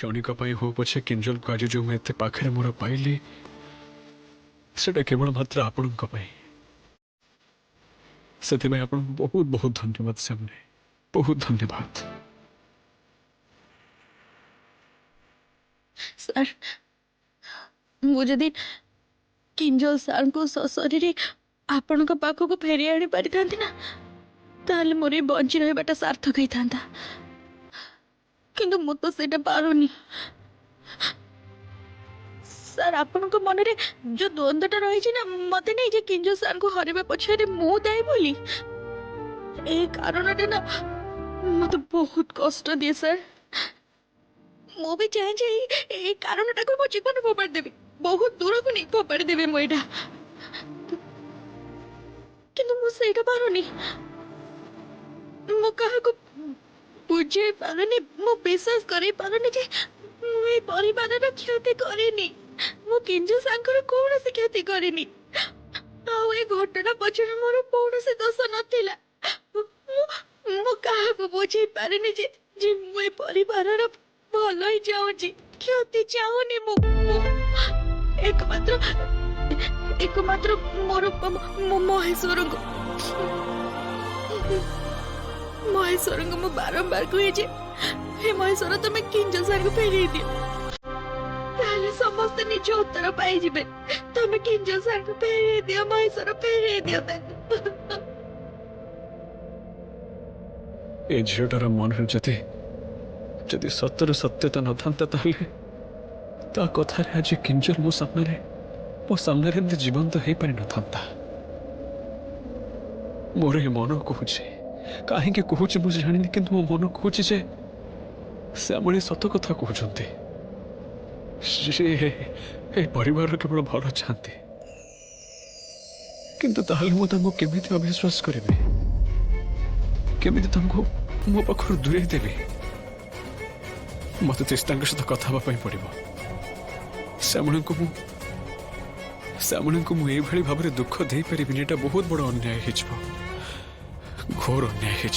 क्षणिक हो पछे किंजल को आज जो मैं पाखे मोर पाइली सेटा केवल मात्र आपण से बहुत बहुत धन्यवाद सामने बहुत धन्यवाद। सर मुझे दिन किंजल सर को सशरी आपण पाख को फेरी आनी पारि था ना ताले मोर ये बंची रहा सार्थक होता किंतु मु तो सेटा पारुनी। सर आपण मन रे जो द्वंद्वटा रही ना मत नहीं जे किंजल सर को हरवा पछे मु दायी बोली ए कारण ना मत बहुत कष्ट दिए सर। मु भी चाहे ए कारण को मो जीवन फोपाड़ देवी बहुत दूर को नहीं फोपाड़ देवी मु एटा किंतु मु सेटा पारुनी मु कहा को बुझे पारुनी मु विश्वास करे पारुनी जे मु ए परिवार रा क्षति करेनी मु किंजल सांकर कोन से क्षति करेनी आउ ए घटना पछरे मोर कोन से दोष नथिला मु कहा को बुझे पारुनी जे मु ए परिवार रा भलो ही चाहूची क्षति चाहूनी मु एकमात्र मोर महेश्वर को मु बारंबार कहे जे हे महेश्वर तुम किंजल सर को फेरी दियो ताले समस्त निज उत्तर पाई जिबे तुम किंजल सर को फेरी दियो महेश्वर फेरी दियो ए झीटार मन जदि जदि सतर सत्यता न था ता कथा आज किंजल मो सामने जीवंत हो पारि न था मोर ये मन कहूँ कहीं कहूँ मुझे जानी कि मो मन कहूँ जे श्यामली सत कथा कहते परिवार केवल भल चाहती किंतु मुझे केमिति अविश्वास करी केमिति मो पाखर दूरे देवी मत सहित कथा पड़ो श्यामली को मुझे भाव दुख दे पारि बहुत बड़ अन्याय घोर अन्याय।